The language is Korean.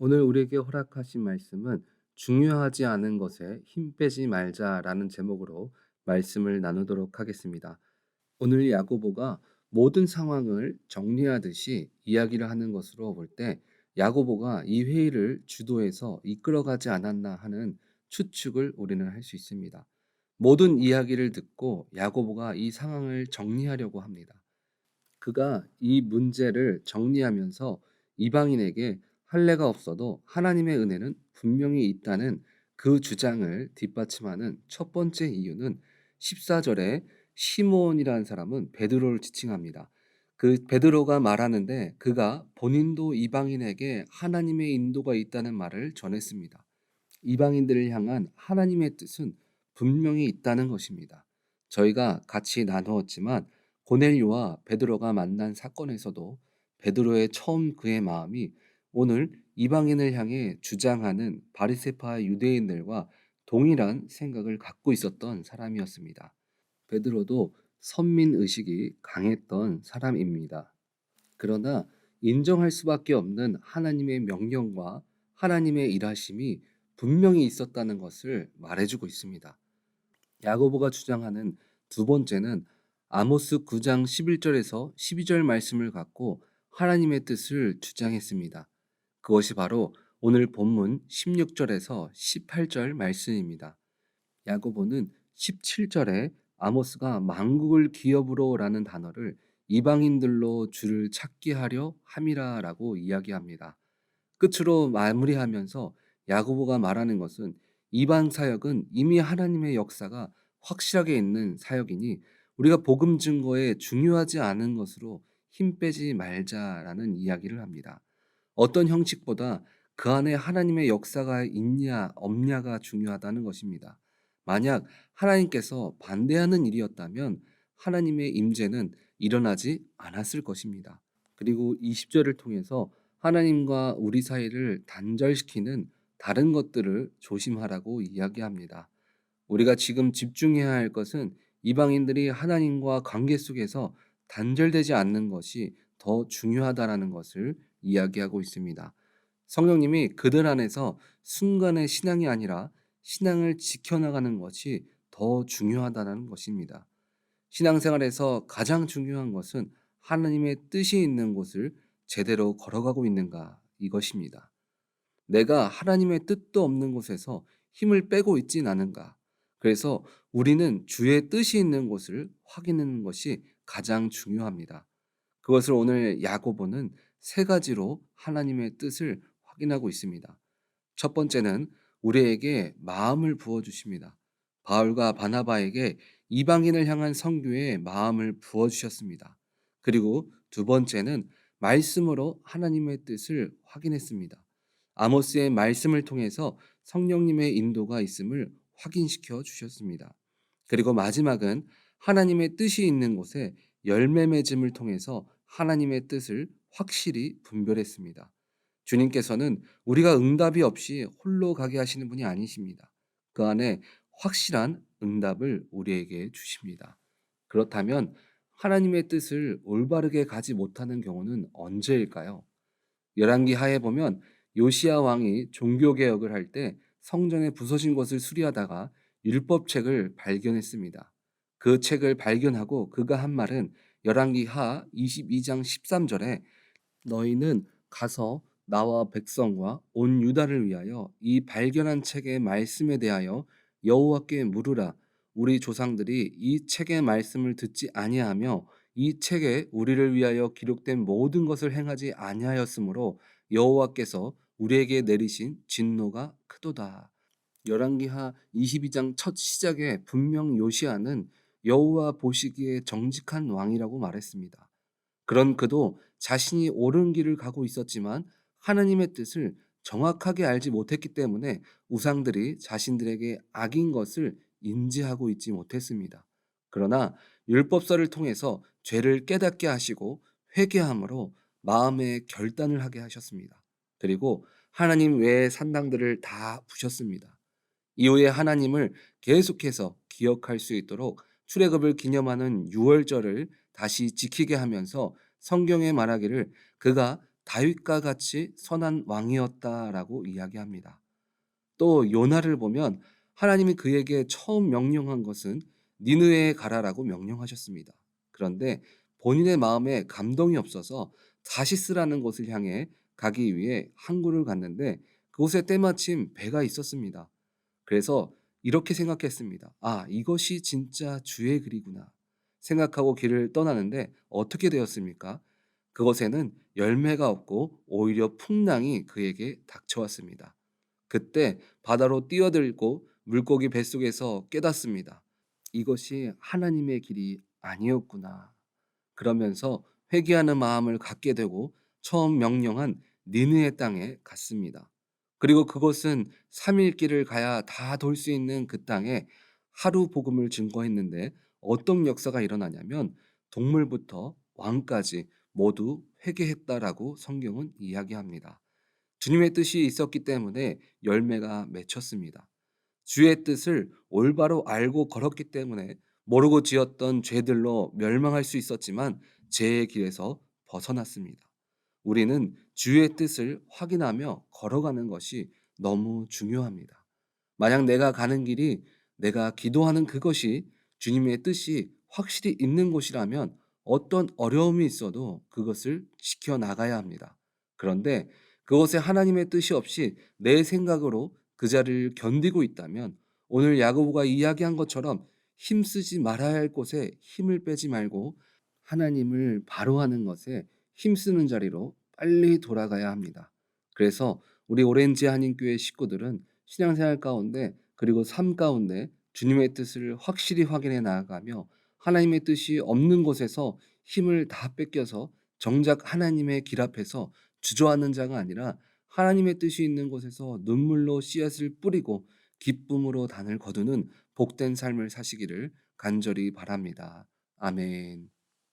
오늘 우리에게 허락하신 말씀은 중요하지 않은 것에 힘 빼지 말자라는 제목으로 말씀을 나누도록 하겠습니다. 오늘 야고보가 모든 상황을 정리하듯이 이야기를 하는 것으로 볼 때 야고보가 이 회의를 주도해서 이끌어가지 않았나 하는 추측을 우리는 할 수 있습니다. 모든 이야기를 듣고 야고보가 이 상황을 정리하려고 합니다. 그가 이 문제를 정리하면서 이방인에게 할례가 없어도 하나님의 은혜는 분명히 있다는 그 주장을 뒷받침하는 첫 번째 이유는 14절에 시몬이라는 사람은 베드로를 지칭합니다. 그 베드로가 말하는데 그가 본인도 이방인에게 하나님의 인도가 있다는 말을 전했습니다. 이방인들을 향한 하나님의 뜻은 분명히 있다는 것입니다. 저희가 같이 나누었지만 고넬료와 베드로가 만난 사건에서도 베드로의 처음 그의 마음이 오늘 이방인을 향해 주장하는 바리새파 유대인들과 동일한 생각을 갖고 있었던 사람이었습니다. 베드로도 선민 의식이 강했던 사람입니다. 그러나 인정할 수밖에 없는 하나님의 명령과 하나님의 일하심이 분명히 있었다는 것을 말해주고 있습니다. 야고보가 주장하는 두 번째는 아모스 9장 11절에서 12절 말씀을 갖고 하나님의 뜻을 주장했습니다. 그것이 바로 오늘 본문 16절에서 18절 말씀입니다. 야고보는 17절에 아모스가 만국을 기업으로라는 단어를 이방인들로 주를 찾게 하려 함이라라고 이야기합니다. 끝으로 마무리하면서 야고보가 말하는 것은 이방 사역은 이미 하나님의 역사가 확실하게 있는 사역이니 우리가 복음 증거에 중요하지 않은 것으로 힘 빼지 말자라는 이야기를 합니다. 어떤 형식보다 그 안에 하나님의 역사가 있냐 없냐가 중요하다는 것입니다. 만약 하나님께서 반대하는 일이었다면 하나님의 임재는 일어나지 않았을 것입니다. 그리고 20절을 통해서 하나님과 우리 사이를 단절시키는 다른 것들을 조심하라고 이야기합니다. 우리가 지금 집중해야 할 것은 이방인들이 하나님과 관계 속에서 단절되지 않는 것이 더 중요하다라는 것을 이야기하고 있습니다. 성령님이 그들 안에서 순간의 신앙이 아니라 신앙을 지켜나가는 것이 더 중요하다는 것입니다. 신앙생활에서 가장 중요한 것은 하나님의 뜻이 있는 곳을 제대로 걸어가고 있는가 이것입니다. 내가 하나님의 뜻도 없는 곳에서 힘을 빼고 있진 않은가. 그래서 우리는 주의 뜻이 있는 곳을 확인하는 것이 가장 중요합니다. 그것을 오늘 야고보는 세 가지로 하나님의 뜻을 확인하고 있습니다. 첫 번째는 우리에게 마음을 부어 주십니다. 바울과 바나바에게 이방인을 향한 선교에 마음을 부어 주셨습니다. 그리고 두 번째는 말씀으로 하나님의 뜻을 확인했습니다. 아모스의 말씀을 통해서 성령님의 인도가 있음을 확인시켜 주셨습니다. 그리고 마지막은 하나님의 뜻이 있는 곳에 열매 맺음을 통해서 하나님의 뜻을 확실히 분별했습니다. 주님께서는 우리가 응답이 없이 홀로 가게 하시는 분이 아니십니다. 그 안에 확실한 응답을 우리에게 주십니다. 그렇다면 하나님의 뜻을 올바르게 가지 못하는 경우는 언제일까요? 열왕기 하에 보면 요시야 왕이 종교 개혁을 할 때 성전에 부서진 것을 수리하다가 율법책을 발견했습니다. 그 책을 발견하고 그가 한 말은 열왕기 하 22장 13절에 너희는 가서 나와 백성과 온 유다를 위하여 이 발견한 책의 말씀에 대하여 여호와께 물으라. 우리 조상들이 이 책의 말씀을 듣지 아니하며 이 책에 우리를 위하여 기록된 모든 것을 행하지 아니하였으므로 여호와께서 우리에게 내리신 진노가 크도다. 열왕기하 22장 첫 시작에 분명 요시아는 여호와 보시기에 정직한 왕이라고 말했습니다. 그런 그도 자신이 옳은 길을 가고 있었지만 하나님의 뜻을 정확하게 알지 못했기 때문에 우상들이 자신들에게 악인 것을 인지하고 있지 못했습니다. 그러나 율법서를 통해서 죄를 깨닫게 하시고 회개함으로 마음의 결단을 하게 하셨습니다. 그리고 하나님 외의 산당들을 다 부셨습니다. 이후에 하나님을 계속해서 기억할 수 있도록 출애굽을 기념하는 유월절을 다시 지키게 하면서 성경에 말하기를 그가 다윗과 같이 선한 왕이었다라고 이야기합니다. 또 요나를 보면 하나님이 그에게 처음 명령한 것은 니느웨에 가라라고 명령하셨습니다. 그런데 본인의 마음에 감동이 없어서 다시스라는 곳을 향해 가기 위해 항구를 갔는데 그곳에 때마침 배가 있었습니다. 그래서 이렇게 생각했습니다. 아, 이것이 진짜 주의 길이구나. 생각하고 길을 떠나는데 어떻게 되었습니까? 그것에는 열매가 없고 오히려 풍랑이 그에게 닥쳐왔습니다. 그때 바다로 뛰어들고 물고기 뱃속에서 깨닫습니다. 이것이 하나님의 길이 아니었구나. 그러면서 회개하는 마음을 갖게 되고 처음 명령한 니느의 땅에 갔습니다. 그리고 그것은 3일 길을 가야 다 돌 수 있는 그 땅에 하루 복음을 증거했는데 어떤 역사가 일어나냐면 동물부터 왕까지 모두 회개했다라고 성경은 이야기합니다. 주님의 뜻이 있었기 때문에 열매가 맺혔습니다. 주의 뜻을 올바로 알고 걸었기 때문에 모르고 지었던 죄들로 멸망할 수 있었지만 죄의 길에서 벗어났습니다. 우리는 주의 뜻을 확인하며 걸어가는 것이 너무 중요합니다. 만약 내가 가는 길이 내가 기도하는 그것이 주님의 뜻이 확실히 있는 곳이라면 어떤 어려움이 있어도 그것을 지켜나가야 합니다. 그런데 그것에 하나님의 뜻이 없이 내 생각으로 그 자리를 견디고 있다면 오늘 야고보가 이야기한 것처럼 힘쓰지 말아야 할 곳에 힘을 빼지 말고 하나님을 바로하는 것에 힘쓰는 자리로 빨리 돌아가야 합니다. 그래서 우리 오렌지 한인교회 식구들은 신앙생활 가운데 그리고 삶 가운데 주님의 뜻을 확실히 확인해 나아가며 하나님의 뜻이 없는 곳에서 힘을 다 뺏겨서 정작 하나님의 길 앞에서 주저하는 자가 아니라 하나님의 뜻이 있는 곳에서 눈물로 씨앗을 뿌리고 기쁨으로 단을 거두는 복된 삶을 사시기를 간절히 바랍니다. 아멘.